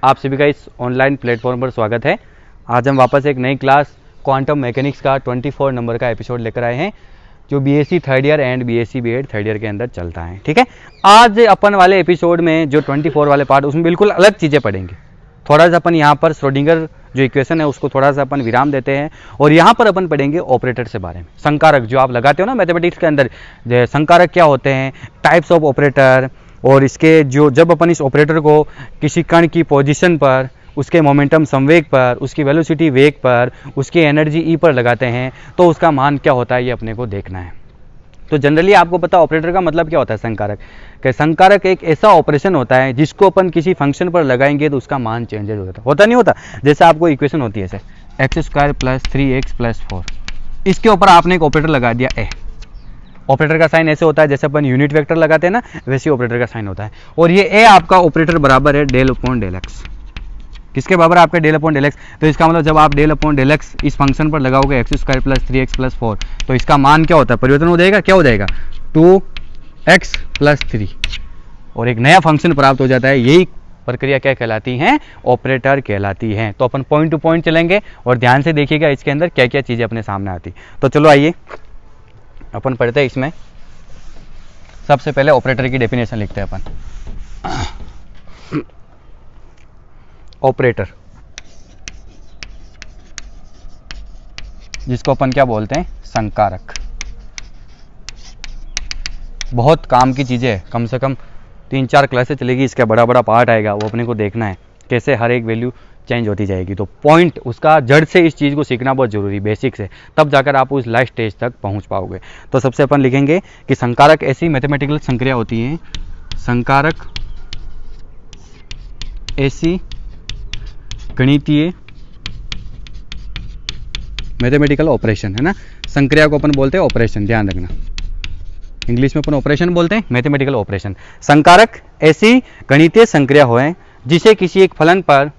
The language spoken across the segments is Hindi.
आप सभी का इस ऑनलाइन प्लेटफॉर्म पर स्वागत है। आज हम वापस एक नई क्लास क्वांटम मैकेनिक्स का 24 नंबर का एपिसोड लेकर आए हैं, जो BSc third year and BSc BEd third year के अंदर चलता है। ठीक है, आज अपन वाले एपिसोड में जो 24 वाले पार्ट, उसमें बिल्कुल अलग चीज़ें पढ़ेंगे। थोड़ा सा अपन यहाँ पर श्रोडिंगर जो इक्वेशन है उसको थोड़ा सा अपन विराम देते हैं और यहाँ पर अपन पढ़ेंगे ऑपरेटर से बारे में। संकारक जो आप लगाते हो ना मैथमेटिक्स के अंदर, संकारक क्या होते हैं, टाइप्स ऑफ ऑपरेटर, और इसके जो जब अपन इस ऑपरेटर को किसी कण की पोजीशन पर, उसके मोमेंटम संवेग पर, उसकी वेलोसिटी वेग पर, उसकी एनर्जी ई पर लगाते हैं तो उसका मान क्या होता है, ये अपने को देखना है। तो जनरली आपको पता ऑपरेटर का मतलब क्या होता है संकारक। कि संकारक एक ऐसा ऑपरेशन होता है जिसको अपन किसी फंक्शन पर लगाएंगे तो उसका मान चेंजेस होता नहीं होता। जैसे आपको इक्वेशन होती है x square plus 3x plus 4, इसके ऊपर आपने एक ऑपरेटर लगा दिया ए। ऑपरेटर का साइन ऐसे होता है जैसे अपन यूनिट वेक्टर लगाते हैं ना, वैसे ऑपरेटर का साइन होता है। और ये ए आपका ऑपरेटर बराबर है डेल अपॉन डेल एक्स। किसके बराबर आपके डेल अपॉन डेल एक्स। तो इसका मतलब जब आप डेल अपॉन डेल एक्स इस फंक्शन पर लगाओगे x square plus 3x plus 4, तो इसका मान क्या होता है, परिवर्तन हो जाएगा। क्या हो जाएगा, 2x प्लस 3, और एक नया फंक्शन प्राप्त हो जाता है। यही प्रक्रिया क्या कहलाती है, ऑपरेटर कहलाती है। तो अपन पॉइंट टू पॉइंट चलेंगे और ध्यान से देखिएगा इसके अंदर क्या क्या चीज़ें अपने सामने आती। तो चलो आइए अपन पढ़ते हैं। इसमें सबसे पहले ऑपरेटर की डेफिनेशन लिखते हैं अपन। ऑपरेटर जिसको अपन क्या बोलते हैं, संकारक। बहुत काम की चीज़ें है, कम से कम 3-4 क्लासें चलेगी, इसका बड़ा बड़ा पार्ट आएगा, वो अपने को देखना है कैसे हर एक वैल्यू चेंज होती जाएगी। तो पॉइंट उसका जड़ से इस चीज़ को सीखना बहुत जरूरी, बेसिक से, तब जाकर आप उस लास्ट स्टेज तक पहुंच पाओगे। तो सबसे अपन लिखेंगे कि संकारक ऐसी मैथमेटिकल संक्रिया होती हैं, संकारक ऐसी गणितीय मैथमेटिकल ऑपरेशन है ना। संक्रिया को अपन बोलते हैं ऑपरेशन, ध्यान रखना। इंग्लिश में अपन ऑपरेशन बोलते हैं, मैथमेटिकल ऑपरेशन। संकारक ऐसी गणितीय संक्रिया हो जिसे किसी एक फलन पर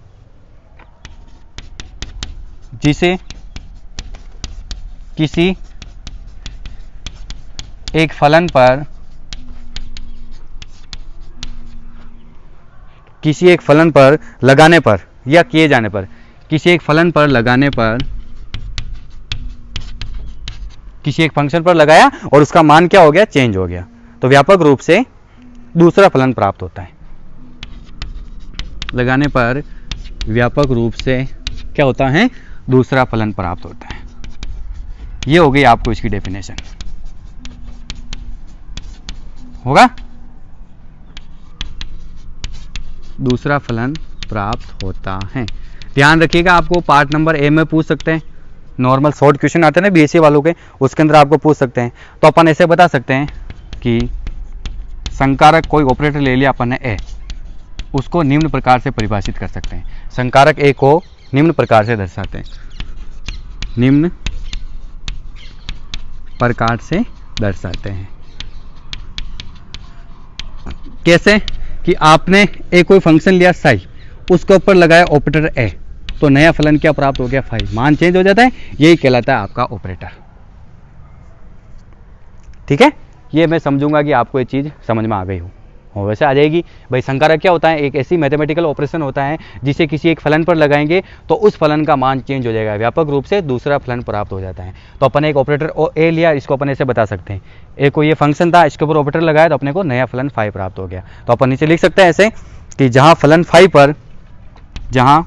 किसी एक फलन पर लगाने पर या किए जाने पर, किसी एक फलन पर लगाने पर, किसी एक फंक्शन पर लगाया और उसका मान क्या हो गया, चेंज हो गया, तो व्यापक रूप से दूसरा फलन प्राप्त होता है। लगाने पर व्यापक रूप से क्या होता है, दूसरा फलन प्राप्त होता है। ये हो गई आपको इसकी डेफिनेशन। होगा, दूसरा फलन प्राप्त होता है। ध्यान रखिएगा, आपको पार्ट नंबर ए में पूछ सकते हैं, नॉर्मल शॉर्ट क्वेश्चन आते हैं ना बीएससी वालों के, उसके अंदर आपको पूछ सकते हैं। तो अपन ऐसे बता सकते हैं कि संकारक कोई ऑपरेटर ले लिया अपन ने ए, उसको निम्न प्रकार से परिभाषित कर सकते हैं। संकारक ए को निम्न प्रकार से दर्शाते हैं, निम्न प्रकार से दर्शाते हैं। कैसे कि आपने एक कोई फंक्शन लिया साई, उसके ऊपर लगाया ऑपरेटर ए, तो नया फलन क्या प्राप्त हो गया, फाई, मान चेंज हो जाता है, यही कहलाता है आपका ऑपरेटर। ठीक है, ये मैं समझूंगा कि आपको ये चीज समझ में आ गई हो, वैसे आ जाएगी। भाई संकारक क्या होता है, एक ऐसी मैथमेटिकल ऑपरेशन होता है जिसे किसी एक फलन पर लगाएंगे तो उस फलन का मान चेंज हो जाएगा, व्यापक रूप से दूसरा फलन प्राप्त हो जाता है। तो अपन एक ऑपरेटर ए लिया, इसको अपन ऐसे बता सकते हैं, ए को ये फंक्शन था, इसके ऊपर ऑपरेटर लगाया तो अपने को नया फलन फाई प्राप्त हो गया। तो अपन नीचे लिख सकते हैं ऐसे कि जहां फलन फाई पर, जहां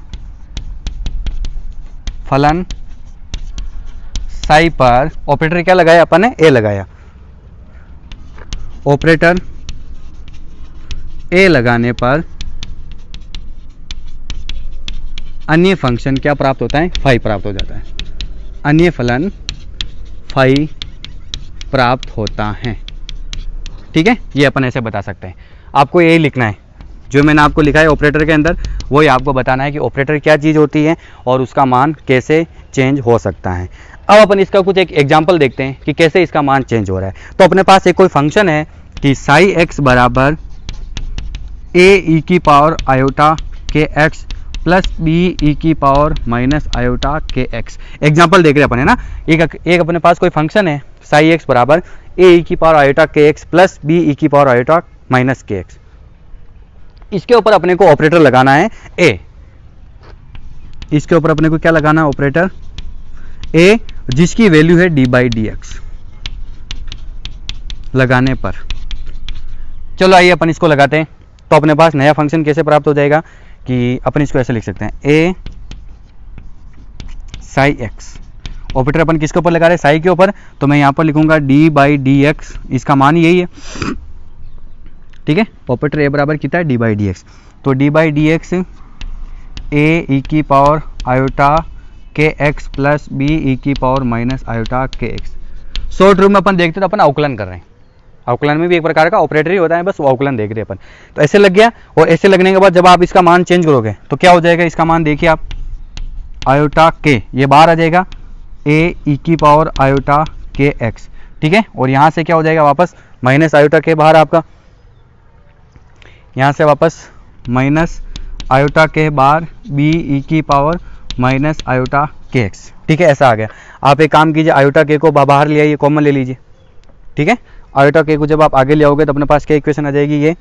फलन साई पर ऑपरेटर क्या लगाया अपन ने, ए लगाया, ऑपरेटर ए लगाने पर अन्य फंक्शन क्या प्राप्त होता है, फाई प्राप्त हो जाता है, अन्य फलन फाई प्राप्त होता है। ठीक है, ये अपन ऐसे बता सकते हैं। आपको यही लिखना है जो मैंने आपको लिखा है ऑपरेटर के अंदर, वही आपको बताना है कि ऑपरेटर क्या चीज़ होती है और उसका मान कैसे चेंज हो सकता है। अब अपन इसका कुछ एक एग्जाम्पल देखते हैं कि कैसे इसका मान चेंज हो रहा है। तो अपने पास एक कोई फंक्शन है कि साई एक्स बराबर ए ई की पावर आयोटा के एक्स प्लस बी ई की पावर माइनस आयोटा के एक्स। एग्जाम्पल देख रहे अपन है ना, एक अपने पास कोई फंक्शन है साई एक्स बराबर ए ई की पावर आयोटा के एक्स प्लस बी ई की पावर आयोटा माइनस के एक्स। इसके ऊपर अपने को ऑपरेटर लगाना है ए, इसके ऊपर अपने को क्या लगाना, ऑपरेटर ए, जिसकी वैल्यू है डी बाई डी एक्स लगाने पर। चलो आइए अपन इसको लगाते हैं। तो अपने पास नया फंक्शन कैसे प्राप्त हो जाएगा कि अपन इसको ऐसे लिख सकते हैं, ए साई एक्स। ऑपरेटर अपन किसके ऊपर लगा रहे हैं, साई के ऊपर, तो मैं यहाँ पर लिखूंगा डी बाई डी एक्स, इसका मान यही है, ठीक है। ऑपरेटर ए बराबर कितना है, डी बाई डी एक्स, तो डी बाई डी एक्स ए ई की पावर आयोटा के एक्स प्लस बी ई की पावर माइनस आयोटा के एक्स। शॉर्ट रूप में अपन देखते तो अपन अवकलन कर रहे हैं, अवकलन में भी एक प्रकार का ऑपरेटर ही होता है, बस वो अवकलन देख रहे हैं अपन। तो ऐसे लग गया, और ऐसे लगने के बाद जब आप इसका मान चेंज करोगे तो क्या हो जाएगा, इसका मान देखिए आप, आयोटा के, ये बाहर आ जाएगा, ए ई की पावर आयोटा के एक्स, ठीक है। और यहाँ से क्या हो जाएगा वापस, माइनस आयोटा के बाहर आपका, यहाँ से वापस माइनस आयोटा के बाहर बी ई की पावर माइनस आयोटा के एक्स, ठीक है। ऐसा आ गया। आप एक काम कीजिए, आयोटा के को बाहर ले आइए, कॉमन ले लीजिए, ठीक है। आयोटा के को जब आप आगे ले आओगे तो अपने पास क्या इक्वेशन आ जाएगी, ये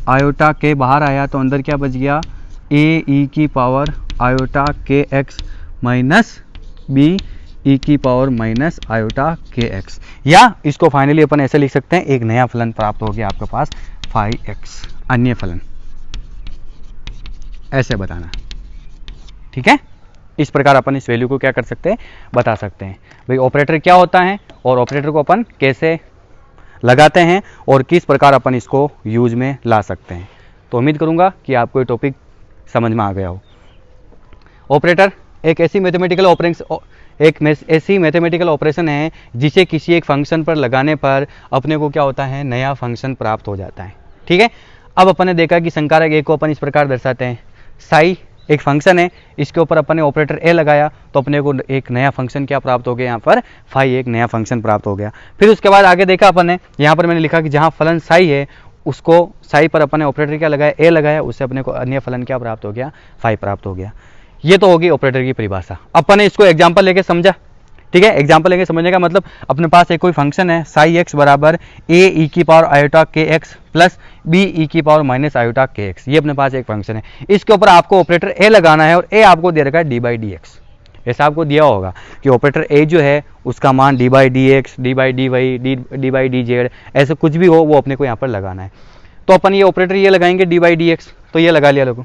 आयोटा के बाहर आया तो अंदर क्या बच गया, ए ई की पावर आयोटा के एक्स माइनस बी ई की पावर माइनस आयोटा के एक्स। या इसको फाइनली अपन ऐसे लिख सकते हैं, एक नया फलन प्राप्त हो गया आपके पास 5x, अन्य फलन, ऐसे बताना, ठीक है। इस प्रकार अपन इस वैल्यू को क्या कर सकते हैं, बता सकते हैं भाई ऑपरेटर क्या होता है और ऑपरेटर को अपन कैसे लगाते हैं और किस प्रकार अपन इसको यूज में ला सकते हैं। तो उम्मीद करूंगा कि आपको ये टॉपिक समझ में आ गया हो। ऑपरेटर एक ऐसी मैथमेटिकल ऑपरेशन है जिसे किसी एक फंक्शन पर लगाने पर अपने को क्या होता है, नया फंक्शन प्राप्त हो जाता है, ठीक है। अब अपन ने देखा कि संकारक ए को अपन इस प्रकार दर्शाते हैं, साई एक फंक्शन है, इसके ऊपर अपन ने ऑपरेटर ए लगाया तो अपने को एक नया फंक्शन क्या प्राप्त हो गया, यहाँ पर फाई एक नया फंक्शन प्राप्त हो गया। फिर उसके बाद आगे देखा अपन ने, यहाँ पर मैंने लिखा कि जहाँ फलन साई है उसको साई पर अपन ने ऑपरेटर क्या लगाया, ए लगाया, उससे अपने को अन्य फलन क्या प्राप्त हो गया, फाई प्राप्त हो गया। ये तो होगी ऑपरेटर की परिभाषा। अपन ने इसको एग्जाम्पल लेके समझा, ठीक है। एग्जाम्पल लेके समझने का मतलब, अपने पास एक कोई फंक्शन है साई एक्स बराबर ए ई की पावर आयोटा के एक्स प्लस बी ई की पावर माइनस आयोटा के एक्स, ये अपने पास एक फंक्शन है। इसके ऊपर आपको ऑपरेटर ए लगाना है और ए आपको दे रखा है डी बाई डी एक्स। ऐसा आपको दिया होगा कि ऑपरेटर ए जो है उसका मान d by d x, d by d y, d by d z, ऐसे कुछ भी हो वो अपने को यहाँ पर लगाना है। तो अपन ये ऑपरेटर ये लगाएंगे डी बाई डी एक्स, तो ये लगा लिया लोगों,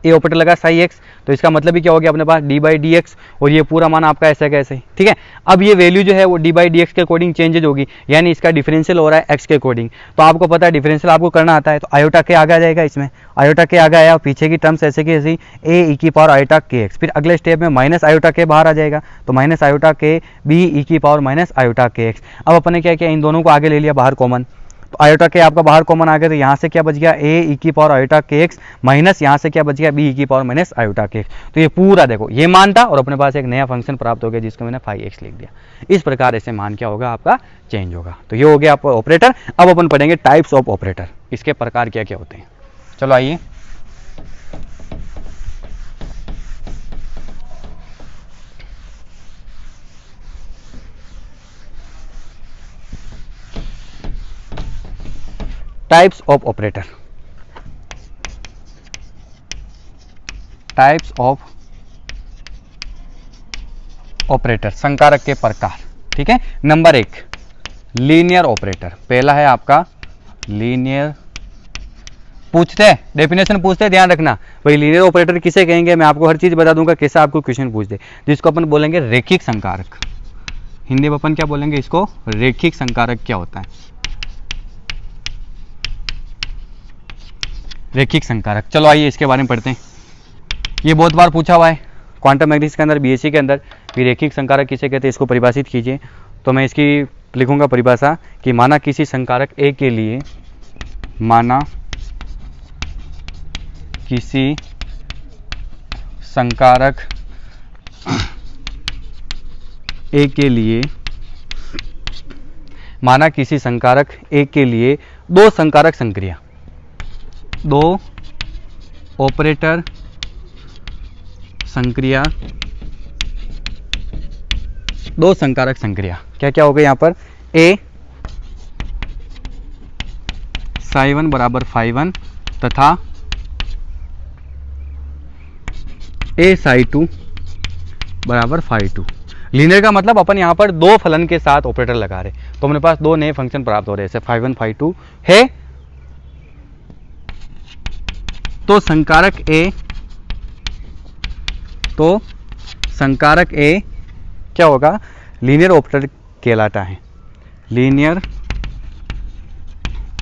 ए ऑपरेटर लगा साई एक्स, तो इसका मतलब ही क्या हो गया अपने पास डी बाई डी एक्स, और ये पूरा मान आपका ऐसा कैसे, ठीक है। अब ये वैल्यू जो है वो डी बाई डी एक्स के अकॉर्डिंग चेंजेज होगी, यानी इसका डिफरेंशियल हो रहा है एक्स के अकॉर्डिंग। तो आपको पता है डिफरेंशियल आपको करना आता है, तो आयोटा के आगे आ जाएगा, इसमें आयोटा के आगे आया, पीछे की टर्म्स ऐसे की ऐसी ए ई की पावर आयोटा के एक्स, फिर अगले स्टेप में माइनस आयोटा के बाहर आ जाएगा, तो माइनस आयोटा के बी ई की पावर माइनस आयोटा के एक्स। अब अपन ने क्या किया, इन दोनों को आगे ले लिया बाहर कॉमन, तो आयोटा के आपका बाहर कॉमन आ गया, तो यहाँ से क्या बच गया, ए ई की पावर आयोटा के एक्स माइनस यहाँ से क्या बच गया, बी ई की पावर माइनस आयोटा के एक्स। तो ये पूरा देखो ये मान था और अपने पास एक नया फंक्शन प्राप्त हो गया जिसको मैंने 5x लिख दिया। इस प्रकार ऐसे मान क्या होगा आपका चेंज होगा। तो ये हो गया आपका ऑपरेटर। अब अपन पढ़ेंगे टाइप्स ऑफ ऑपरेटर, इसके प्रकार क्या क्या होते हैं। चलो आइए, types of operator, types of operator, संकारक के प्रकार, ठीक है। नंबर 1 लीनियर ऑपरेटर, पहला है आपका लीनियर। पूछते हैं डेफिनेशन पूछते हैं, ध्यान रखना भाई लीनियर ऑपरेटर किसे कहेंगे, मैं आपको हर चीज बता दूंगा कैसा आपको क्वेश्चन पूछ दे, जिसको अपन बोलेंगे रेखिक संकारक। हिंदी में अपन क्या बोलेंगे इसको, रेखिक संकारक क्या होता है, रेखिक संकारक। चलो आइए इसके बारे में पढ़ते हैं। ये बहुत बार पूछा हुआ है क्वांटम मैकेनिक्स के अंदर, बीएससी के अंदर, कि रेखिक संकारक किसे कहते हैं, इसको परिभाषित कीजिए। तो मैं इसकी लिखूंगा परिभाषा कि माना किसी संकारक ए के लिए, माना किसी संकारक ए के लिए, माना किसी संकारक ए के लिए दो संकारक संक्रिया, दो ऑपरेटर संक्रिया, दो संकारक संक्रिया, क्या क्या हो गए यहाँ पर, ए psi1 बराबर phi1 तथा ए साई टू बराबर फाई टू। लीनियर का मतलब अपन यहाँ पर दो फलन के साथ ऑपरेटर लगा रहे, तो अपने पास दो नए फंक्शन प्राप्त हो रहे हैं, जैसे फाई वन फाई टू है। तो संकारक ए क्या होगा, लीनियर ऑपरेटर कहलाता है। लीनियर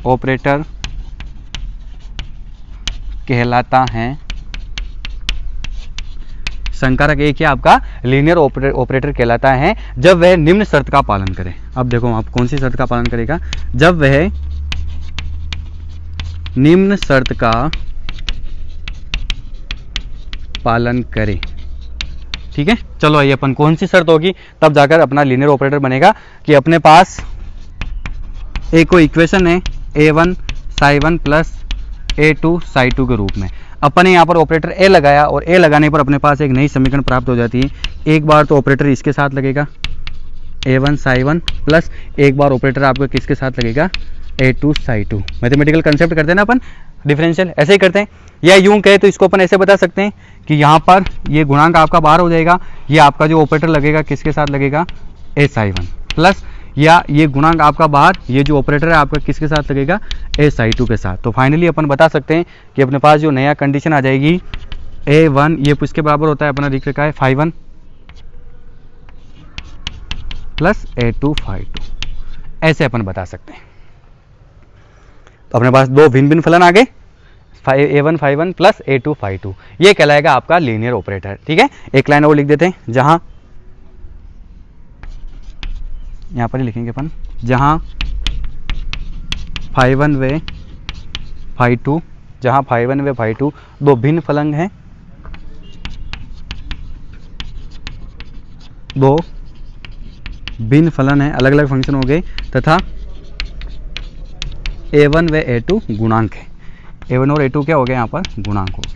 ऑपरेटर कहलाता है। संकारक ए क्या आपका लीनियर ऑपरेटर कहलाता है जब वह निम्न शर्त का पालन करे। अब देखो आप कौन सी शर्त का पालन करेगा, जब वह निम्न शर्त का पालन करे। ठीक है, चलो आइए अपन कौन सी शर्त होगी तब जाकर अपना लीनियर ऑपरेटर बनेगा, कि अपने पास एक कोई इक्वेशन है a1 psi one plus a2 Sai to के रूप में। अपन ने यहाँ पर ऑपरेटर ए लगाया और ए लगाने पर अपने पास एक नई समीकरण प्राप्त हो जाती है। एक बार तो ऑपरेटर इसके साथ लगेगा a1 साई वन प्लस एक बार ऑपरेटर आपको किसके साथ लगेगा a2 Sai to. Mathematical concept करते हैं ना अपन, डिफरेंशियल ऐसे ही करते हैं। या यूं कहे तो इसको अपन ऐसे बता सकते हैं कि यहाँ पर ये गुणांक आपका बाहर हो जाएगा, ये आपका जो ऑपरेटर लगेगा किसके साथ लगेगा ए साई वन प्लस, या ये गुणांक आपका बाहर, ये जो ऑपरेटर है आपका किसके साथ लगेगा ए साई टू के साथ। तो फाइनली अपन बता सकते हैं कि अपने पास जो नया कंडीशन आ जाएगी a1 ये किसके बराबर होता है, अपना लिख रखा है phi one plus a2 phi two, ऐसे अपन बता सकते हैं। तो अपने पास दो भिन्न भिन्न फलन आ गए, a1 phi one plus a2 phi two, ये कहलाएगा आपका लीनियर ऑपरेटर। ठीक है, एक लाइन और लिख देते हैं, जहां यहाँ पर ही लिखेंगे अपन, जहां फाई वन व फाई टू, जहां फाई वन व फाई टू दो भिन्न फलन हैं, दो भिन्न फलन हैं, अलग अलग फंक्शन हो गए, तथा a1 व a2 गुणांक है। a1 और a2 क्या हो गया, यहाँ पर गुणांक हो गया।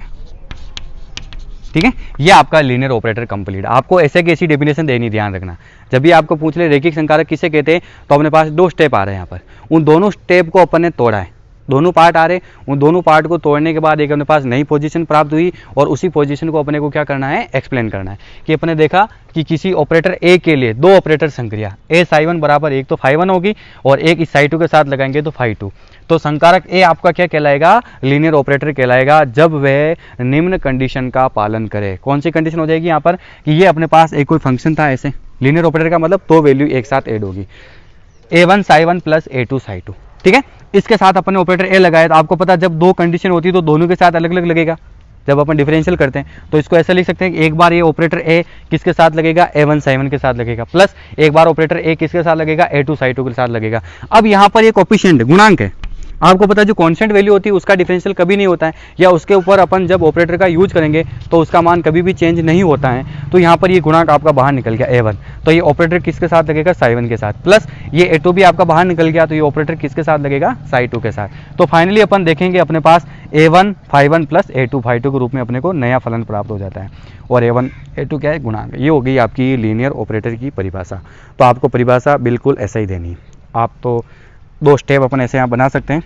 ठीक है, ये आपका लीनियर ऑपरेटर कंप्लीट। आपको ऐसे की ऐसी डेफिनेशन देनी, ध्यान रखना। जब भी आपको पूछ ले रैखिक संकारक किसे कहते हैं, तो अपने पास दो स्टेप आ रहे हैं यहाँ पर, उन दोनों स्टेप को अपन ने तोड़ा है, दोनों पार्ट आ रहे, उन दोनों पार्ट को तोड़ने के बाद एक अपने पास नई पोजीशन प्राप्त हुई, और उसी पोजीशन को अपने को क्या करना है, एक्सप्लेन करना है। कि अपने देखा कि किसी ऑपरेटर ए के लिए दो ऑपरेटर संक्रिया ए साई वन बराबर एक तो फाई वन होगी और एक इस साई टू के साथ लगाएंगे तो फाई टू। तो संकारक ए आपका क्या कहलाएगा, लीनियर ऑपरेटर कहलाएगा, जब वह निम्न कंडीशन का पालन करे। कौन सी कंडीशन हो जाएगी यहाँ पर, कि ये अपने पास एक कोई फंक्शन था ऐसे, लीनियर ऑपरेटर का मतलब दो वैल्यू एक साथ ऐड होगी, a1 psi one plus a2 Sai to. ठीक है, इसके साथ अपन ने ऑपरेटर ए लगाया, तो आपको पता जब दो कंडीशन होती है तो दोनों के साथ अलग अलग लगेगा। जब अपन डिफरेंशियल करते हैं तो इसको ऐसा लिख सकते हैं कि एक बार ये ऑपरेटर ए किसके साथ लगेगा, a1 साई वन के साथ लगेगा, प्लस एक बार ऑपरेटर ए किसके साथ लगेगा, a2 साई टू के साथ लगेगा। अब यहाँ पर ये कोफिशिएंट गुणांक है, आपको पता है जो कांस्टेंट वैल्यू होती है उसका डिफरेंशियल कभी नहीं होता है, या उसके ऊपर अपन जब ऑपरेटर का यूज करेंगे तो उसका मान कभी भी चेंज नहीं होता है। तो यहाँ पर ये गुणांक आपका बाहर निकल गया a1, तो ये ऑपरेटर किसके साथ लगेगा, साई वन के साथ, प्लस ये a2 भी आपका बाहर निकल गया, तो ये ऑपरेटर किसके साथ लगेगा, साई टू के साथ। तो फाइनली अपन देखेंगे अपने पास a1 phi one plus a2 phi two के रूप में अपने को नया फलन प्राप्त हो जाता है, और a1 a2 क्या है, गुणांक। ये हो गई आपकी लीनियर ऑपरेटर की परिभाषा। तो आपको परिभाषा बिल्कुल ऐसा ही देनी है। आप तो दो स्टेप अपन ऐसे यहाँ बना सकते हैं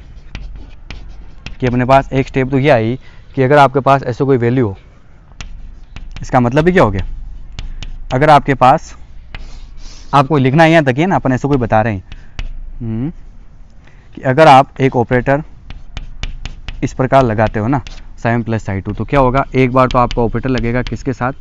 कि अपने पास एक स्टेप तो ये आई कि अगर आपके पास ऐसा कोई वैल्यू हो, इसका मतलब भी क्या हो गया, अगर आपके पास, आपको लिखना है यहाँ तक है ना, अपन ऐसा कोई बता रहे हैं कि अगर आप एक ऑपरेटर इस प्रकार लगाते हो ना, psi one plus psi to, तो क्या होगा, एक बार तो आपका ऑपरेटर लगेगा किसके साथ,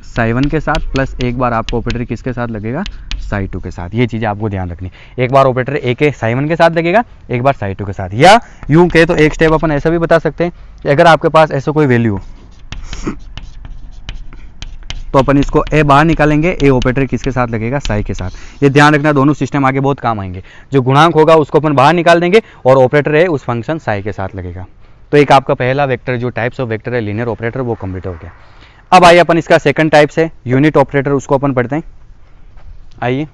साई वन के साथ, प्लस एक बार आपको ऑपरेटर किसके साथ लगेगा, साई टू के साथ। ये चीज़ें आपको ध्यान रखनी, एक बार ऑपरेटर ए के साई वन के साथ लगेगा, एक बार साई टू के साथ। या यूं कहे तो एक स्टेप अपन ऐसा भी बता सकते हैं कि अगर आपके पास ऐसा कोई वैल्यू हो तो अपन इसको ए बाहर निकालेंगे, ए ऑपरेटर किसके साथ लगेगा, साई के साथ। ये ध्यान रखना, दोनों सिस्टम आगे बहुत काम आएंगे। जो गुणांक होगा उसको अपन बाहर निकाल देंगे और ऑपरेटर है उस फंक्शन साई के साथ लगेगा। तो एक आपका पहला वेक्टर जो टाइप्स ऑफ वेक्टर है लीनियर ऑपरेटर, वो कंप्लीट हो गया। अब आइए अपन इसका सेकंड टाइप से यूनिट ऑपरेटर, उसको अपन पढ़ते हैं। आइए,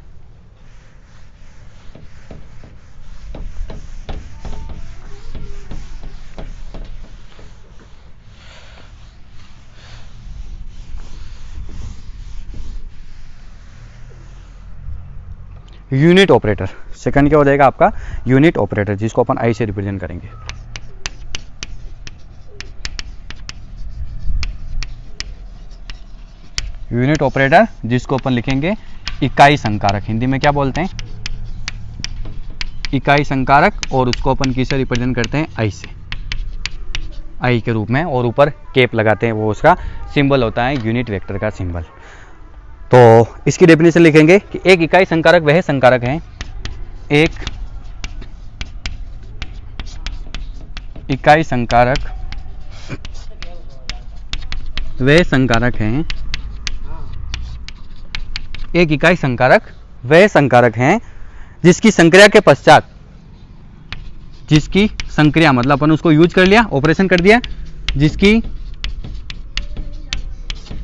यूनिट ऑपरेटर सेकंड क्या हो जाएगा आपका, यूनिट ऑपरेटर, जिसको अपन आई से रिप्रेजेंट करेंगे। यूनिट ऑपरेटर जिसको अपन लिखेंगे इकाई संकारक, हिंदी में क्या बोलते हैं, इकाई संकारक, और उसको अपन किससे रिप्रेजेंट करते हैं, आई से, आई के रूप में, और ऊपर कैप लगाते हैं, वो उसका सिंबल होता है यूनिट वेक्टर का सिंबल। तो इसकी डेफिनेशन लिखेंगे कि एक इकाई संकारक वह संकारक है, एक इकाई संकारक वह संकारक हैं, एक इकाई संकारक वह संकारक हैं जिसकी संक्रिया के पश्चात, जिसकी संक्रिया मतलब अपन उसको यूज कर लिया, ऑपरेशन कर दिया, जिसकी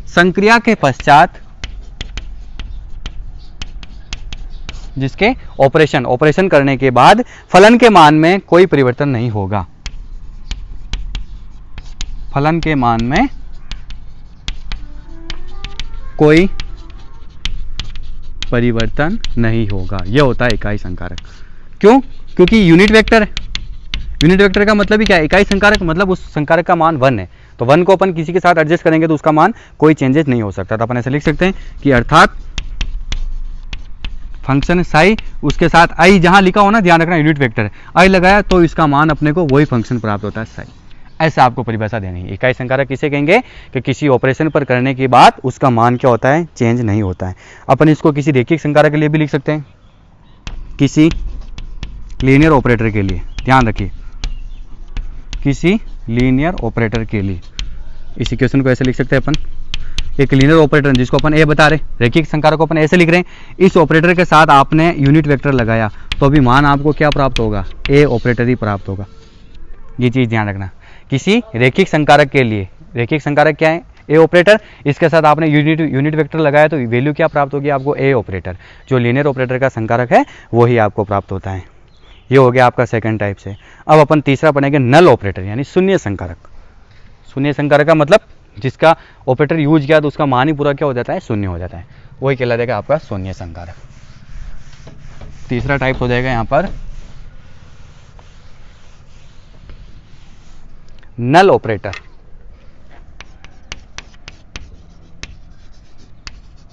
संक्रिया के पश्चात, जिसके ऑपरेशन करने के बाद फलन के मान में कोई परिवर्तन नहीं होगा, फलन के मान में कोई परिवर्तन नहीं होगा, यह होता है इकाई संकारक। क्यों? क्योंकि यूनिट वेक्टर है, यूनिट वेक्टर का मतलब ही क्या है, इकाई संकारक मतलब उस संकारक का मान 1 है, तो 1 को अपन किसी के साथ एडजस्ट करेंगे तो उसका मान कोई चेंजेस नहीं हो सकता। तो अपन ऐसे लिख सकते हैं कि अर्थात फंक्शन साई उसके साथ आई, जहां लिखा हो ना, ध्यान रखना यूनिट वेक्टर है, आई लगाया तो इसका मान अपने को वही फंक्शन प्राप्त होता है साई। ऐसा आपको परिभाषा देनी है। इकाई संकारक किसे कहेंगे कि किसी ऑपरेशन पर करने के बाद उसका मान क्या होता है, चेंज नहीं होता है। अपन इसको किसी रेखिक संकारक के लिए भी लिख सकते हैं, किसी लीनियर ऑपरेटर के लिए, ध्यान रखिए, किसी लीनियर ऑपरेटर के लिए इस इक्वेशन को ऐसे लिख सकते हैं अपन, एक लीनियर ऑपरेटर जिसको अपन ए बता रहे, रेखिक संकारक को अपन ऐसे लिख रहे हैं, इस ऑपरेटर के साथ आपने यूनिट वेक्टर लगाया तो अभी मान आपको क्या प्राप्त होगा, ए ऑपरेटर ही प्राप्त होगा। ये चीज ध्यान रखना, किसी रेखिक संकारक के लिए, रेखिक संकारक क्या है, ए ऑपरेटर, इसके साथ आपने यूनिट वेक्टर लगाया तो वैल्यू क्या प्राप्त होगी आपको, ए ऑपरेटर। जो लीनियर ऑपरेटर का संकारक है वही आपको प्राप्त होता है। ये हो गया आपका सेकंड टाइप से। अब अपन तीसरा पढ़ेंगे नल ऑपरेटर, यानी शून्य संकारक। शून्य संकारक का मतलब जिसका ऑपरेटर यूज किया तो उसका मान ही पूरा क्या हो जाता है, शून्य हो जाता है, वही कहलाएगा आपका शून्य संकारक। तीसरा टाइप हो जाएगा यहाँ पर नल ऑपरेटर।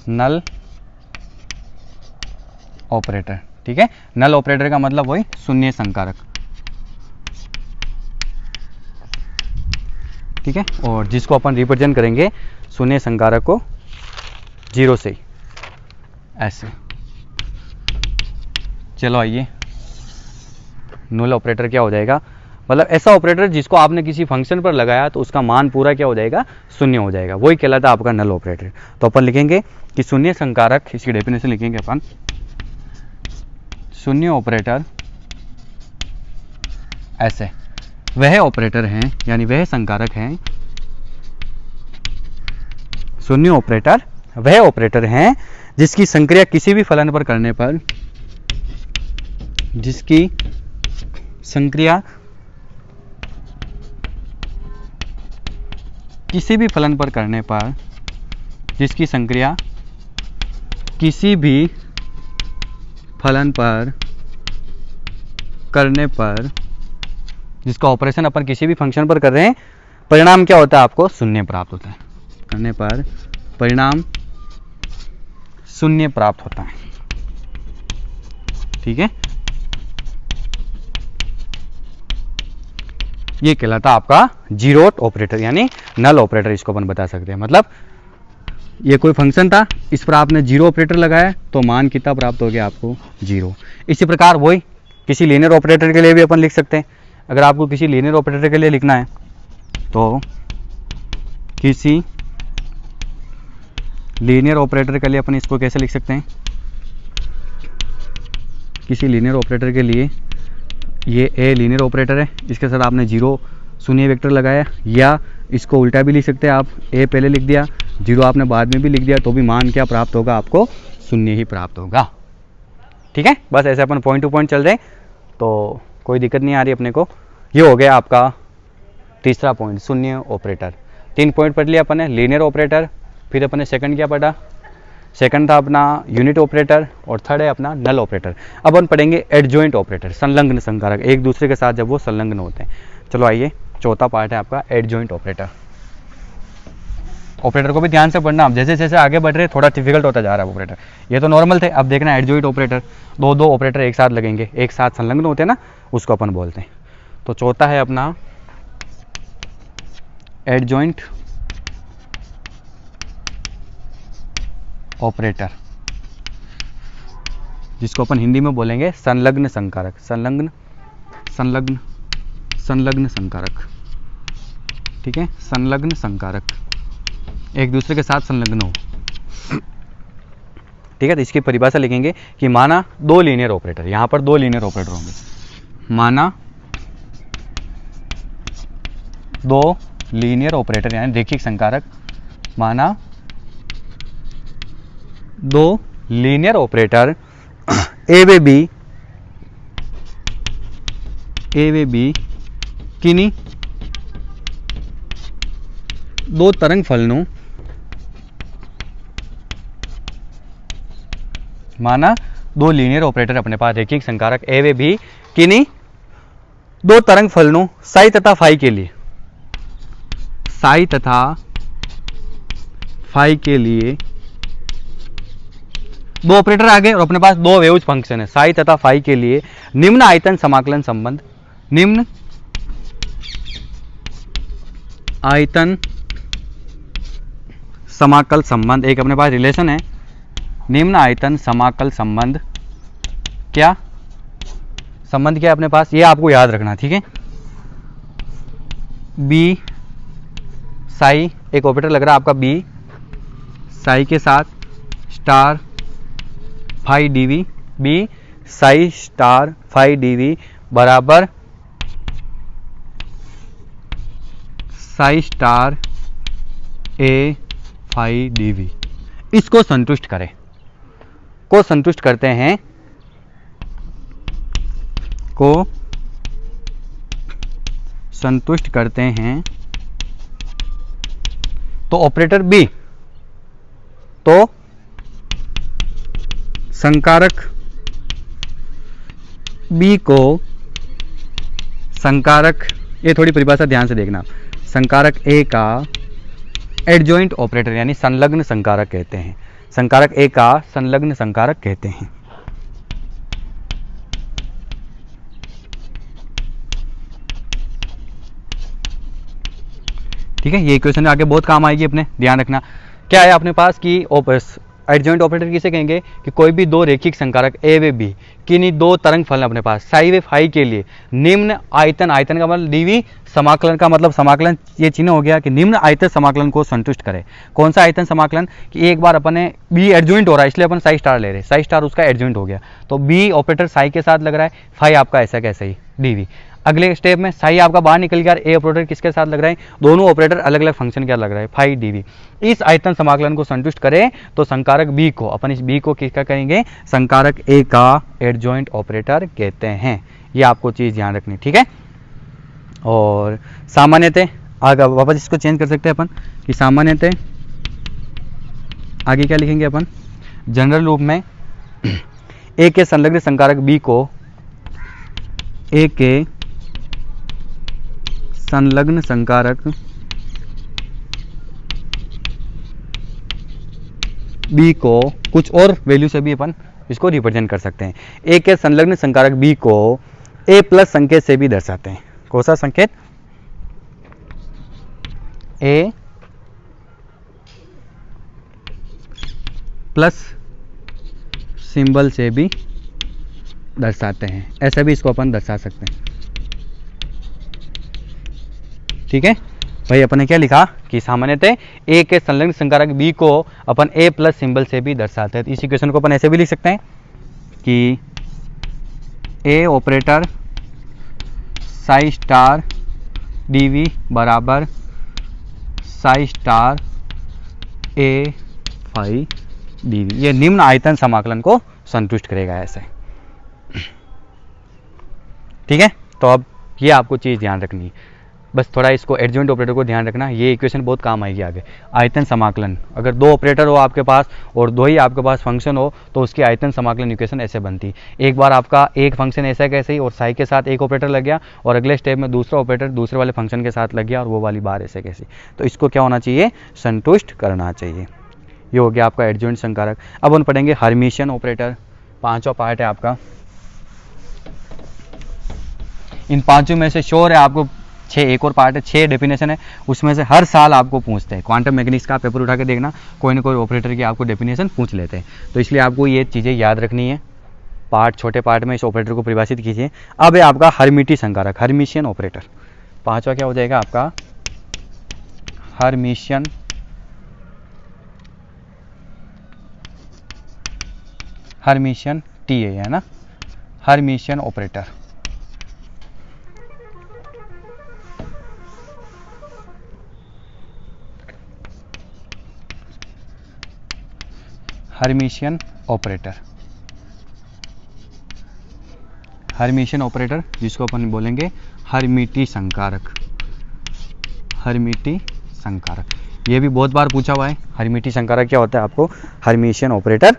नल ऑपरेटर, ठीक है, नल ऑपरेटर का मतलब वही शून्य संकारक, ठीक है, और जिसको अपन रिप्रेजेंट करेंगे शून्य संकारक को 0 से, ऐसे। चलो आइए, नल ऑपरेटर क्या हो जाएगा, मतलब ऐसा ऑपरेटर जिसको आपने किसी फंक्शन पर लगाया तो उसका मान पूरा क्या हो जाएगा, शून्य हो जाएगा, वही कहलाता है आपका नल ऑपरेटर। तो अपन लिखेंगे कि शून्य संकारक, इसकी डेफिनेशन लिखेंगे अपन, शून्य ऑपरेटर ऐसे वह ऑपरेटर हैं, यानी वह संकारक हैं, शून्य ऑपरेटर वह ऑपरेटर हैं जिसकी संक्रिया किसी भी फलन पर करने पर, जिसकी संक्रिया किसी भी फलन पर करने पर, जिसकी संक्रिया किसी भी फलन पर करने पर, जिसका ऑपरेशन अपन किसी भी फंक्शन पर कर रहे हैं, परिणाम क्या होता है आपको, शून्य प्राप्त होता है, करने पर परिणाम शून्य प्राप्त होता है, ठीक है। ये कहलाता आपका जीरो ऑपरेटर, यानी नल ऑपरेटर, इसको अपन बता सकते हैं। मतलब ये कोई फंक्शन था, इस पर आपने जीरो ऑपरेटर लगाया तो मान कितना प्राप्त हो गया आपको, 0। इसी प्रकार वही किसी लीनियर ऑपरेटर के लिए भी अपन लिख सकते हैं। अगर आपको किसी लीनियर ऑपरेटर के लिए लिखना है तो किसी लीनियर ऑपरेटर के लिए अपन इसको कैसे लिख सकते हैं, किसी लीनियर ऑपरेटर के लिए ये ए लीनियर ऑपरेटर है, इसके साथ आपने 0 शून्य वेक्टर लगाया, या इसको उल्टा भी लिख सकते हैं आप, ए पहले लिख दिया, 0 आपने बाद में भी लिख दिया, तो भी मान क्या प्राप्त होगा आपको, शून्य ही प्राप्त होगा, ठीक है। बस ऐसे अपन पॉइंट टू पॉइंट चल रहे, तो कोई दिक्कत नहीं आ रही अपने को। ये हो गया आपका तीसरा पॉइंट, शून्य ऑपरेटर। 3 पॉइंट पढ़ लिया अपन ने, लीनियर ऑपरेटर, फिर अपन ने सेकंड क्या पढ़ा, सेकंड था अपना यूनिट ऑपरेटर, और थर्ड है अपना नल ऑपरेटर। अब हम पढ़ेंगे एडजॉइंट ऑपरेटर, संलग्न संकारक, एक दूसरे के साथ जब वो संलग्न होते हैं। चलो आइए, चौथा पार्ट है आपका एडजॉइंट ऑपरेटर। ऑपरेटर को भी ध्यान से पढ़ना। अब जैसे जैसे आगे बढ़ रहे थोड़ा डिफिकल्ट होता जा रहा है ऑपरेटर। ये तो नॉर्मल थे, अब देखना एडजॉइंट ऑपरेटर, दो ऑपरेटर एक साथ लगेंगे, एक साथ संलग्न होते हैं ना, उसको अपन बोलते हैं। तो चौथा है अपना एडजॉइंट ऑपरेटर, जिसको अपन हिंदी में बोलेंगे संलग्न संकारक। संलग्न संलग्न संलग्न संकारक, ठीक है, संलग्न संकारक, एक दूसरे के साथ संलग्न हो, ठीक है। तो इसकी परिभाषा लिखेंगे कि माना दो लीनियर ऑपरेटर, यहां पर दो लीनियर ऑपरेटर होंगे, माना दो लीनियर ऑपरेटर यानी रैखिक संकारक, माना दो लीनियर ऑपरेटर ए वे बी किन्हीं दो तरंग फलनों, माना दो लीनियर ऑपरेटर अपने पास रैखिक संकारक ए वे बी किन्हीं दो तरंग फलनों साई तथा फाई के लिए, साई तथा फाई के लिए दो ऑपरेटर आ गए और अपने पास दो वेव्स फंक्शन है साई तथा फाई के लिए निम्न आयतन समाकलन संबंध, निम्न आयतन समाकल संबंध, एक अपने पास रिलेशन है निम्न आयतन समाकल संबंध, क्या संबंध क्या है अपने पास, ये आपको याद रखना, ठीक है। बी साई, एक ऑपरेटर लग रहा है आपका बी साई के साथ star phi dv, B psi star phi dv बराबर psi star A phi dv, इसको संतुष्ट करें, को संतुष्ट करते हैं, को संतुष्ट करते हैं, तो ऑपरेटर बी तो संकारक बी को संकारक, ये थोड़ी परिभाषा ध्यान से देखना, संकारक ए का एडजॉइंट ऑपरेटर यानी संलग्न संकारक कहते हैं, संकारक ए का संलग्न संकारक कहते हैं। ठीक है, ये इक्वेशन आगे बहुत काम आएगी अपने, ध्यान रखना। क्या है अपने पास कि एडजॉइंट ऑपरेटर किसे कहेंगे कि कोई भी दो रैखिक संकारक ए वे बी किन्हीं दो तरंग फलन अपने पास साई वे फाई के लिए निम्न आयतन, आयतन का मतलब डीवी, समाकलन का मतलब समाकलन, ये चिन्ह हो गया कि निम्न आयतन समाकलन को संतुष्ट करे। कौन सा आयतन समाकलन कि एक बार अपने बी एडजॉइंट हो रहा है इसलिए अपन साई स्टार ले रहे हैं, साई स्टार उसका एडजॉइंट हो गया, तो बी ऑपरेटर साई के साथ लग रहा है, फाई आपका ऐसा कैसा ही डीवी। अगले स्टेप में साई आपका बाहर निकल गया, ए ऑपरेटर किसके साथ लग रहा है, दोनों ऑपरेटर अलग अलग फंक्शन क्या लग रहा है, फाई डीवी। इस आयतन समाकलन को संतुष्ट करें तो संकारक बी को, अपन इस बी को किसका कहेंगे, संकारक ए का एडजॉइंट ऑपरेटर कहते हैं। ये आपको चीज ध्यान रखनी, ठीक है। और सामान्यतः आगे वापस इसको चेंज कर सकते हैं अपन कि सामान्यतः आगे क्या लिखेंगे अपन, जनरल रूप में ए के संलग्न संकारक बी को ए के संलग्न संकारक बी को कुछ और वैल्यू से भी अपन इसको रिप्रेजेंट कर सकते हैं। ए के संलग्न संकारक बी को ए प्लस संकेत से भी दर्शाते हैं। कौन सा संकेत, ए प्लस सिंबल से भी दर्शाते हैं, ऐसे भी इसको अपन दर्शा सकते हैं। ठीक है भाई, अपन ने क्या लिखा कि सामान्यतः ए के संलग्न संकारक बी को अपन ए प्लस सिंबल से भी दर्शाते हैं। तो इस इक्वेशन को अपन ऐसे भी लिख सकते हैं कि ए ऑपरेटर साई स्टार डीवी बराबर psi star A phi DV, ये निम्न आयतन समाकलन को संतुष्ट करेगा ऐसे। ठीक है, तो अब ये आपको चीज ध्यान रखनी है, बस थोड़ा इसको एडजॉइंट ऑपरेटर को ध्यान रखना, ये इक्वेशन बहुत काम आएगी आगे। आयतन समाकलन, अगर दो ऑपरेटर हो आपके पास और दो ही आपके पास फंक्शन हो तो उसकी आयतन समाकलन इक्वेशन ऐसे बनती। एक बार आपका एक फंक्शन ऐसा कैसे ही और साई के साथ एक ऑपरेटर लग गया और अगले स्टेप में दूसरा ऑपरेटर दूसरे वाले फंक्शन के साथ लग गया और वो वाली बार ऐसे कैसी, तो इसको क्या होना चाहिए, संतुष्ट करना चाहिए। ये हो गया आपका एडजॉइंट संकारक। अब हम पढ़ेंगे हर्मिशियन ऑपरेटर, पांचवा पार्ट है आपका। इन पांचों में से श्योर है आपको 6, एक और पार्ट है, 6 डेफिनेशन है, उसमें से हर साल आपको पूछते हैं। क्वांटम मैकेनिक्स का पेपर उठा के देखना, कोई ना कोई ऑपरेटर की आपको डेफिनेशन पूछ लेते हैं, तो इसलिए आपको ये चीज़ें याद रखनी है। पार्ट, छोटे पार्ट में इस ऑपरेटर को परिभाषित कीजिए। अब है आपका हर्मिटी संकारक, हर्मिशियन ऑपरेटर। पांचवा क्या हो जाएगा आपका, हर्मिशियन टी है ना, Hermitian operator. Hermitian operator, Hermitian operator जिसको अपन बोलेंगे हर्मिटी संकारक, हर्मिटी संकारक। ये भी बहुत बार पूछा हुआ है, हर्मिटी संकारक क्या होता है आपको, हर्मिशियन ऑपरेटर,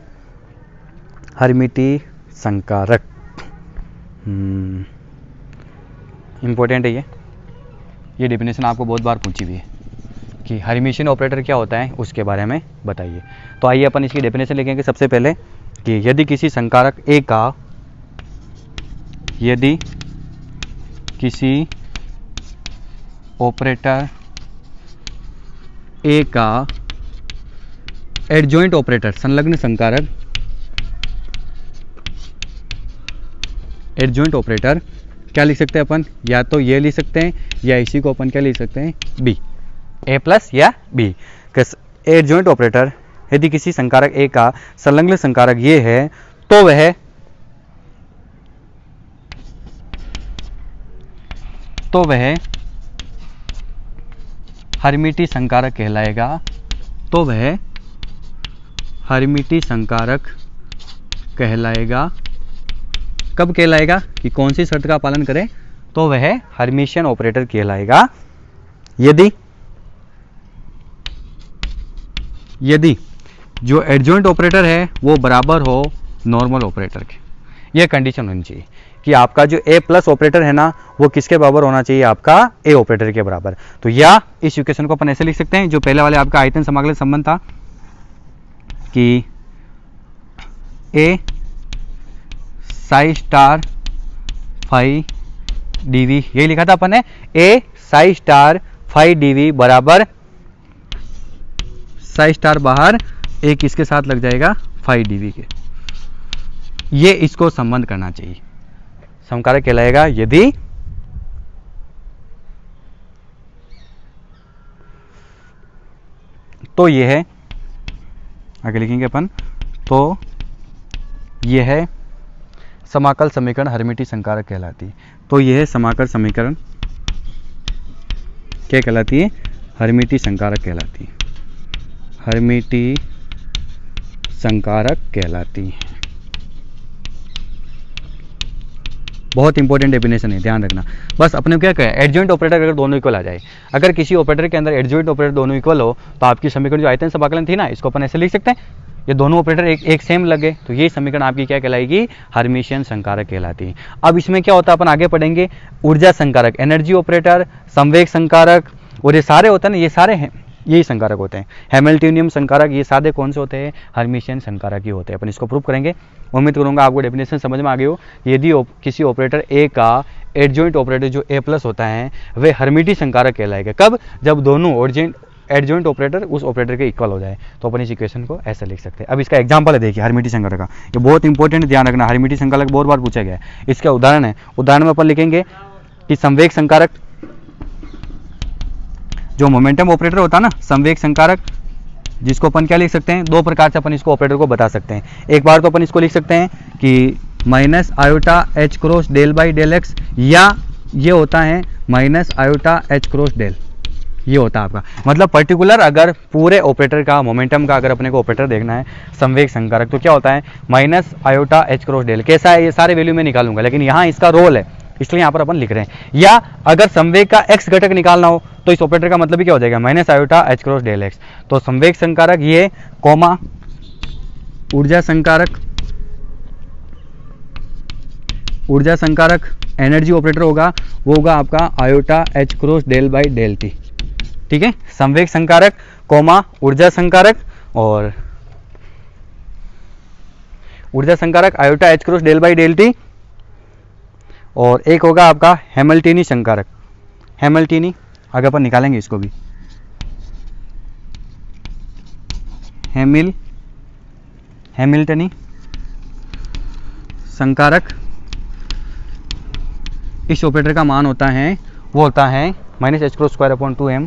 हर्मिटी संकारक। इंपॉर्टेंट है ये डेफिनेशन आपको बहुत बार पूछी हुई है कि हर्मिशियन ऑपरेटर क्या होता है, उसके बारे में बताइए। तो आइए अपन इसकी डेफिनेशन लिखेंगे सबसे पहले कि यदि किसी संकारक ए का, यदि किसी ऑपरेटर ए का एडजॉइंट ऑपरेटर, संलग्न संकारक, एडजॉइंट ऑपरेटर क्या लिख सकते हैं अपन, या तो ये लिख सकते हैं या इसी को अपन क्या लिख सकते हैं, बी, ए प्लस या बी। एडजॉइंट ऑपरेटर यदि किसी संकारक ए का संलग्न संकारक ये है तो वह हर्मिटी संकारक कहलाएगा, तो वह हर्मिटी संकारक कहलाएगा। कब कहलाएगा कि कौन सी शर्त का पालन करें, तो वह हर्मिशियन ऑपरेटर कहलाएगा यदि जो एडजॉइंट ऑपरेटर है वो बराबर हो नॉर्मल ऑपरेटर के। यह कंडीशन होनी चाहिए कि आपका जो ए प्लस ऑपरेटर है ना वो किसके बराबर होना चाहिए, आपका ए ऑपरेटर के बराबर। तो या इस इक्वेशन को अपन ऐसे लिख सकते हैं, जो पहले वाले आपका आयतन समाकलन संबंध था कि ए साई स्टार फाई डीवी, यही लिखा था अपन ने, ए साई स्टार फाई डीवी बराबर साई स्टार बाहर ए किसके साथ लग जाएगा, फाई डीवी के। ये इसको संबंध करना चाहिए, संकारक कहलाएगा यदि तो ये है, आगे लिखेंगे अपन, तो ये है समाकल समीकरण हर्मिटी संकारक कहलाती है। तो यह समाकल समीकरण क्या कहलाती है, हर्मिटी संकारक कहलाती है, हर्मिटी संकारक कहलाती है। बहुत इंपॉर्टेंट डेफिनेशन है, ध्यान रखना। बस अपने क्या कहें, एडजॉइंट ऑपरेटर अगर दोनों इक्वल आ जाए, अगर किसी ऑपरेटर के अंदर एडजॉइंट ऑपरेटर दोनों इक्वल हो तो आपकी समीकरण जो आयतन समाकलन थी ना, इसको अपन ऐसे लिख सकते हैं, ये दोनों ऑपरेटर एक सेम लगे तो ये समीकरण आपकी क्या कहलाएगी, हर्मिशियन संकारक कहलाती है। अब इसमें क्या होता है अपन आगे पढ़ेंगे, ऊर्जा संकारक, एनर्जी ऑपरेटर, संवेग संकारक, और ये सारे होते हैं ना, ये सारे हैं यही संकारक होते हैं। हैमिल्टनियम संकारक, ये सारे कौन से होते हैं, हर्मिशियन संकारक ही होते हैं। अपन इसको प्रूव करेंगे। उम्मीद करूंगा आपको डेफिनेशन समझ में आ गई हो। यदि किसी ऑपरेटर ए का एडजॉइंट ऑपरेटर जो ए प्लस होता है वह हर्मिटी संकारक कहलाएगा। कब, जब दोनों एडजॉइंट ऑपरेटर उस ऑपरेटर के इक्वल हो जाए। तो अपन इस इक्वेशन को ऐसे लिख सकते हैं। अब इसका एग्जांपल है, देखिए हर्मिटी संकारक का, ये बहुत इंपॉर्टेंट, ध्यान रखना। हर्मिटी संकारक बहुत बार पूछा गया है। इसका उदाहरण है, उदाहरण में अपन लिखेंगे कि संवेग संकारक, जो मोमेंटम ऑपरेटर होता है ना, संवेग संकारक, जिसको अपन क्या लिख सकते हैं, दो प्रकार से अपन इसको ऑपरेटर को बता सकते हैं। एक बार तो अपन इसको लिख सकते हैं कि minus iota H cross del by del x, या ये होता है minus iota H cross del, ये होता है आपका मतलब पर्टिकुलर। अगर पूरे ऑपरेटर का मोमेंटम का अगर अपने को ऑपरेटर देखना है संवेग संकारक, तो क्या होता है minus iota H cross del. कैसा है, ये सारे वैल्यू में निकालूंगा, लेकिन यहाँ इसका रोल है इसलिए यहाँ पर अपन लिख रहे हैं। या अगर संवेग का x घटक निकालना हो तो इस ऑपरेटर का मतलब भी क्या हो जाएगा, minus iota h cross del x। तो संवेग संकारक ये कॉमा ऊर्जा संकारक एनर्जी ऑपरेटर होगा, वो होगा आपका iota h cross del by del T. ठीक है, संवेग संकारक कॉमा ऊर्जा संकारक, और ऊर्जा संकारक iota h cross del by del T, और एक होगा आपका हैमिल्टनी संकारक। हैमिल्टनी आगे अपन निकालेंगे इसको भी, हैमिल्टनी संकारक। इस ऑपरेटर का मान होता है, वो होता है minus H cross square upon 2m,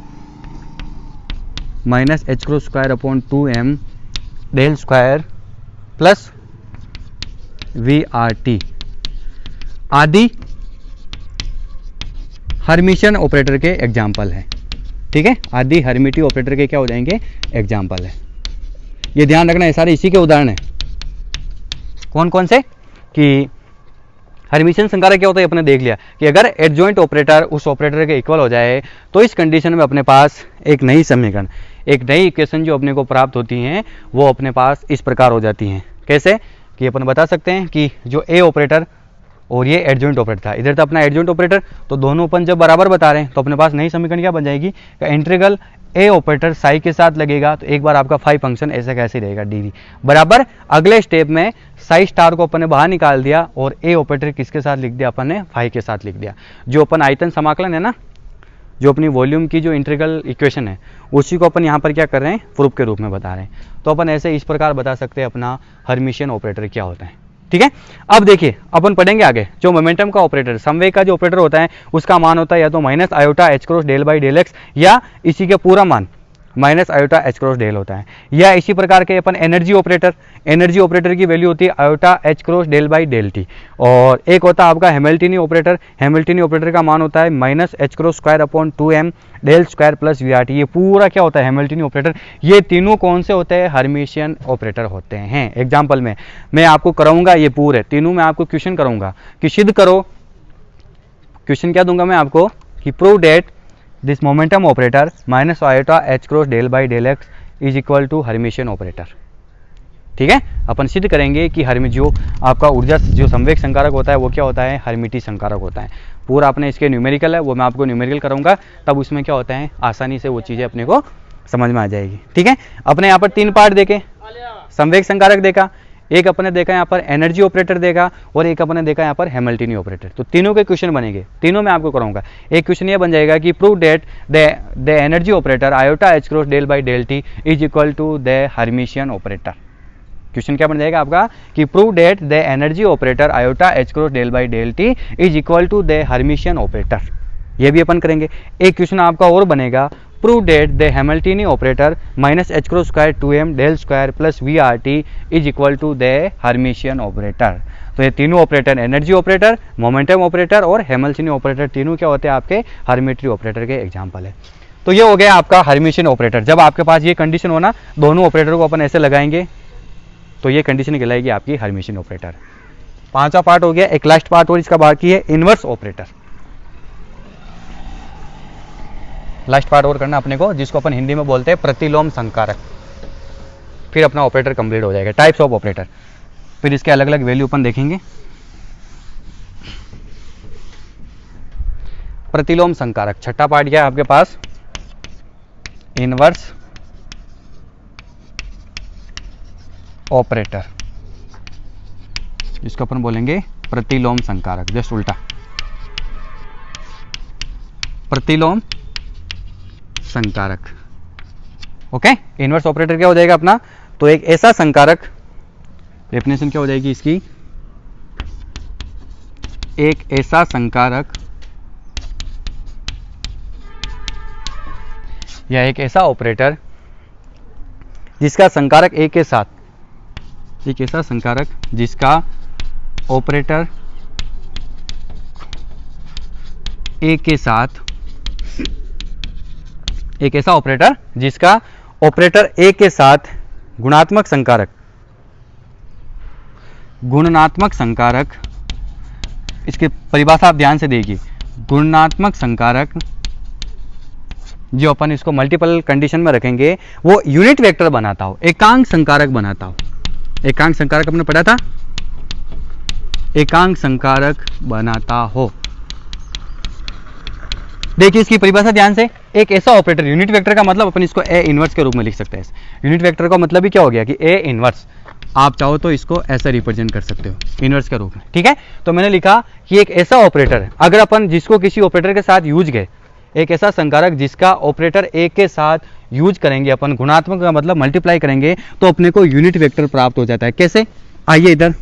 minus H cross square upon 2m del square plus V r t आदि हर्मिशन ऑपरेटर के एग्जाम्पल है। ठीक है, आदि हर्मिटी ऑपरेटर के क्या हो जाएंगे, एग्जाम्पल है। ये ध्यान रखना, ये सारे इसी के उदाहरण है। कौन कौन से, कि हर्मिशन संकारक क्या होता है अपने देख लिया कि अगर एडजॉइंट ऑपरेटर उस ऑपरेटर के इक्वल हो जाए तो इस कंडीशन में अपने पास एक नई समीकरण, एक नई इक्वेशन जो अपने को प्राप्त होती हैं वो अपने पास इस प्रकार हो जाती हैं। कैसे, कि अपन बता सकते हैं कि जो ए ऑपरेटर और ये एडजॉइंट ऑपरेटर था, इधर था अपना एडजॉइंट ऑपरेटर, तो दोनों अपन जब बराबर बता रहे हैं तो अपने पास नई समीकरण क्या बन जाएगी, इंटीग्रल ए ऑपरेटर साई के साथ लगेगा तो एक बार आपका फाई फंक्शन ऐसे कैसे रहेगा डीवी बराबर। अगले स्टेप में साई स्टार को अपन ने बाहर निकाल दिया और ए ऑपरेटर किसके साथ लिख दिया, अपन ने फाई के साथ लिख दिया। जो अपन आयतन समाकलन है ना, जो अपनी वॉल्यूम की जो इंटीग्रल इक्वेशन है, उसी को अपन यहाँ पर क्या कर रहे हैं, प्रूफ के रूप में बता रहे हैं। तो अपन ऐसे इस प्रकार बता सकते हैं अपना हर्मिशियन ऑपरेटर क्या होता है। ठीक है, अब देखिए अपन पढ़ेंगे आगे, जो मोमेंटम का ऑपरेटर, संवेग का जो ऑपरेटर होता है उसका मान होता है या तो minus iota H cross del by del x, या इसी के पूरा मान minus iota H cross del होता है। या इसी प्रकार के अपन एनर्जी ऑपरेटर की वैल्यू होती है iota H cross del by del T. और एक होता है आपका हैमिल्टनी ऑपरेटर का मान होता है minus H cross square upon 2m del square plus V r t. ये पूरा क्या होता है, हैमिल्टनी ऑपरेटर। ये तीनों कौन से होते हैं, हर्मिशियन ऑपरेटर होते हैं। एग्जाम्पल में मैं आपको कराऊंगा, ये पूरे तीनों में आपको क्वेश्चन करूंगा कि सिद्ध करो, क्वेश्चन क्या दूंगा मैं आपको कि prove that this momentum operator minus iota H cross del by del x is equal to Hermitian operator. ठीक है, अपन सिद्ध करेंगे कि जो आपका ऊर्जा जो संवेग संकारक होता है वो क्या होता है, हर्मिटी संकारक होता है। पूरा अपने इसके न्यूमेरिकल है, वो मैं आपको न्यूमेरिकल कराऊंगा, तब उसमें क्या होता है आसानी से वो चीज़ें अपने को समझ में आ जाएगी। ठीक है, अपने यहाँ पर 3 पार्ट देखे, संवेग संकारक देखा, एक अपने देखा यहाँ पर एनर्जी ऑपरेटर देखा, और एक अपने देखा यहाँ पर हैमिल्टनी ऑपरेटर। तो तीनों के क्वेश्चन बनेंगे, तीनों में आपको कराऊंगा। एक क्वेश्चन ये बन जाएगा कि prove that the energy operator iota H cross del by del T is equal to the Hermitian operator. Question क्या बन जाएगा आपका कि prove that the energy operator iota H cross del by del T is equal to the Hermitian operator. ये भी अपन करेंगे। एक क्वेश्चन आपका और बनेगा, prove that the Hamiltonian operator minus H cross square 2m del square plus V r T is equal to the Hermitian operator. तो ये तीनों operator, energy operator, momentum operator और हैमिल्टनी ऑपरेटर, तीनों क्या होते हैं आपके हर्मिटरी ऑपरेटर के एग्जाम्पल है। तो ये हो गया आपका हर्मिशियन ऑपरेटर। जब आपके पास ये कंडीशन हो ना, दोनों ऑपरेटर को अपन ऐसे लगाएंगे तो ये कंडीशन कहलाएगी आपकी हर्मिशियन ऑपरेटर। 5वां पार्ट हो गया, एक लास्ट पार्ट और इसका बाकी है इनवर्स ऑपरेटर। लास्ट पार्ट और करना अपने को, जिसको अपन हिंदी में बोलते हैं प्रतिलोम संकारक। फिर अपना ऑपरेटर कंप्लीट हो जाएगा, टाइप्स ऑफ ऑपरेटर। फिर इसके अलग अलग वैल्यू अपन देखेंगे। प्रतिलोम संकारक, छठा पार्ट क्या है आपके पास, इनवर्स ऑपरेटर, जिसको अपन बोलेंगे प्रतिलोम संकारक, जस्ट उल्टा, प्रतिलोम संकारक। ओके, इनवर्स ऑपरेटर क्या हो जाएगा अपना, तो एक ऐसा संकारक, डेफिनेशन क्या हो जाएगी इसकी, एक ऐसा संकारक या एक ऐसा ऑपरेटर जिसका संकारक एक के साथ, एक ऐसा संकारक जिसका ऑपरेटर एक के साथ, एक ऐसा ऑपरेटर जिसका ऑपरेटर एक के साथ गुणात्मक संकारक इसकी परिभाषा आप ध्यान से देखिए, गुणात्मक संकारक जो अपन इसको मल्टीपल कंडीशन में रखेंगे वो यूनिट वेक्टर बनाता हो, एकांक संकारक बनाता हो। एकांक संकारक आपने पढ़ा था, एकांक संकारक बनाता हो। देखिए इसकी परिभाषा ध्यान से, एक ऐसा ऑपरेटर, यूनिट वेक्टर का मतलब अपन इसको ए इनवर्स के रूप में लिख सकते हैं। यूनिट वेक्टर का मतलब ही क्या हो गया कि ए इनवर्स, आप चाहो तो इसको ऐसा रिप्रेजेंट कर सकते हो इनवर्स के रूप में, ठीक है। तो मैंने लिखा कि एक ऐसा ऑपरेटर है, अगर अपन जिसको किसी ऑपरेटर के साथ यूज गए, एक ऐसा संकारक जिसका ऑपरेटर ए के साथ यूज करेंगे अपन, गुणात्मक का मतलब मल्टीप्लाई करेंगे, तो अपने को यूनिट वेक्टर प्राप्त हो जाता है। कैसे? आइए इधर,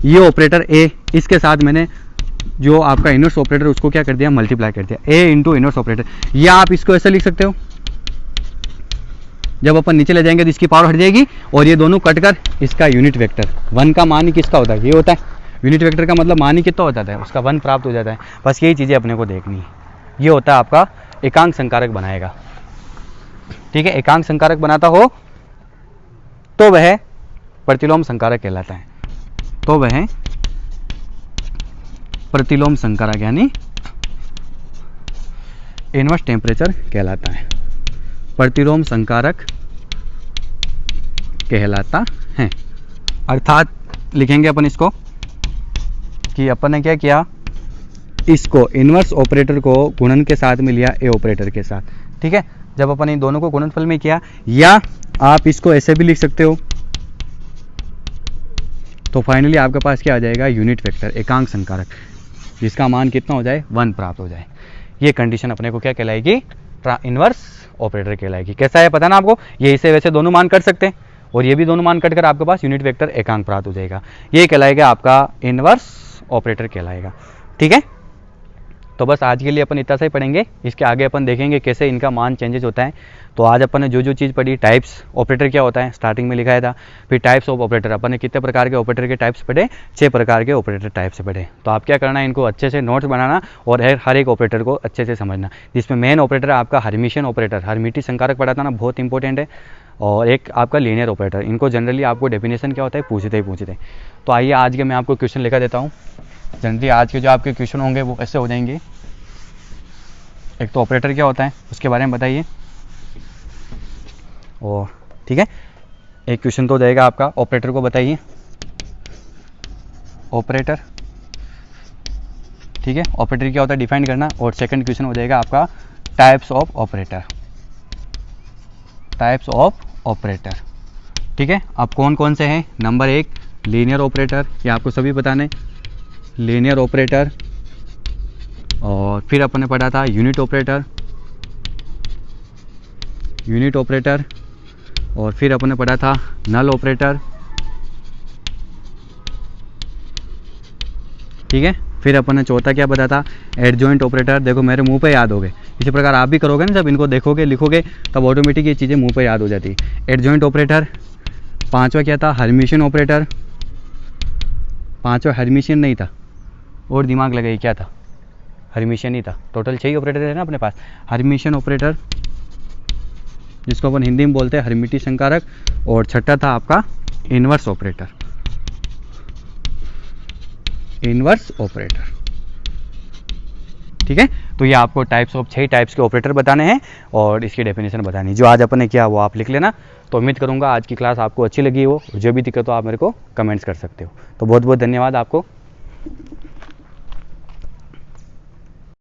ये ऑपरेटर ए, इसके साथ मैंने जो आपका इनवर्स ऑपरेटर उसको क्या कर दिया, मल्टीप्लाई कर दिया, ए इंटू इनवर्स ऑपरेटर। या आप इसको ऐसे लिख सकते हो, जब अपन नीचे ले जाएंगे तो इसकी पावर हट जाएगी और ये दोनों कटकर इसका यूनिट वेक्टर 1 का मान ही किसका होता है, ये होता है। यूनिट वेक्टर का मतलब मान ही कितना हो जाता है, उसका 1 प्राप्त हो जाता है। बस यही चीज़ें अपने को देखनी है। ये होता है आपका एकांक संकारक बनाएगा, ठीक है। एकांक संकारक बनाता हो तो वह प्रतिलोम संकारक कहलाता है, तो वह प्रतिलोम संकारक यानी इनवर्स टेम्परेचर कहलाता है, प्रतिलोम संकारक कहलाता है। अर्थात लिखेंगे अपन इसको कि अपन ने क्या किया, इसको इनवर्स ऑपरेटर को गुणन के साथ में लिया ए ऑपरेटर के साथ, ठीक है। जब अपन इन दोनों को गुणनफल में किया, या आप इसको ऐसे भी लिख सकते हो, तो फाइनली आपके पास क्या आ जाएगा, यूनिट वेक्टर, एकांक संकारक, जिसका मान कितना हो जाए, 1 प्राप्त हो जाए। ये कंडीशन अपने को क्या कहलाएगी, इनवर्स ऑपरेटर कहलाएगी। कैसा है पता ना आपको, ये इसे वैसे दोनों मान कर सकते हैं और ये भी दोनों मान कटकर आपके पास यूनिट वेक्टर एकांक प्राप्त हो जाएगा। ये कहलाएगा आपका इनवर्स ऑपरेटर कहलाएगा, ठीक है। तो बस आज के लिए अपन इतना सा ही पढ़ेंगे, इसके आगे अपन देखेंगे कैसे इनका मान चेंजेस होता है। तो आज अपन ने जो जो चीज़ पढ़ी, टाइप्स ऑपरेटर क्या होता है स्टार्टिंग में लिखाया था, फिर टाइप्स ऑफ ऑपरेटर, अपन ने कितने प्रकार के ऑपरेटर के टाइप्स पढ़े, 6 प्रकार के ऑपरेटर टाइप से पढ़े। तो आप क्या करना है, इनको अच्छे से नोट्स बनाना और हर एक ऑपरेटर को अच्छे से समझना, जिसमें मेन ऑपरेटर आपका हर्मिशियन ऑपरेटर, हर्मिटियन संकारक पढ़ा था ना, बहुत इंपॉर्टेंट है। और एक आपका लीनियर ऑपरेटर, इनको जनरली आपको डेफिनेशन क्या होता है पूछते ही। तो आइए आज के मैं आपको क्वेश्चन लिखा देता हूँ। जनरली आज के जो आपके क्वेश्चन होंगे वो ऐसे हो जाएंगे। एक तो ऑपरेटर क्या होता है उसके बारे में बताइए, और ठीक है, एक क्वेश्चन तो हो जाएगा आपका ऑपरेटर को बताइए, ऑपरेटर, ठीक है, ऑपरेटर क्या होता है डिफाइन करना। और सेकंड क्वेश्चन हो जाएगा आपका types of operator, types of operator, ठीक है। अब कौन कौन से हैं, नंबर 1 लीनियर ऑपरेटर, ये आपको सभी बताने, लीनियर ऑपरेटर। और फिर अपन ने पढ़ा था यूनिट ऑपरेटर, यूनिट ऑपरेटर। और फिर अपन ने पढ़ा था नल ऑपरेटर, ठीक है। फिर अपन ने चौथा क्या बताया था, एडजॉइंट ऑपरेटर। देखो मेरे मुंह पे याद हो गए, इसी प्रकार आप भी करोगे ना, जब इनको देखोगे लिखोगे तब ऑटोमेटिक ये चीज़ें मुंह पे याद हो जाती है। Adjoint operator. पांचवा क्या था, हर्मिशियन ऑपरेटर। पांचवा हर्मिशियन नहीं था, और दिमाग लगाइए क्या था, हर्मिशियन ही था। टोटल 6 ऑपरेटर है ना अपने पास। हर्मिशियन ऑपरेटर, जिसको अपन हिंदी में बोलते हैं हर्मिटियन संकारक। और छठा था आपका इनवर्स ऑपरेटर, इनवर्स ऑपरेटर, ठीक है। तो ये आपको टाइप्स ऑफ 6 टाइप्स के ऑपरेटर बताने हैं और इसकी डेफिनेशन बतानी। जो आज अपन ने किया वो आप लिख लेना। तो उम्मीद करूंगा आज की क्लास आपको अच्छी लगी हो, जो भी दिक्कत हो आप मेरे को कमेंट्स कर सकते हो। तो बहुत बहुत धन्यवाद आपको।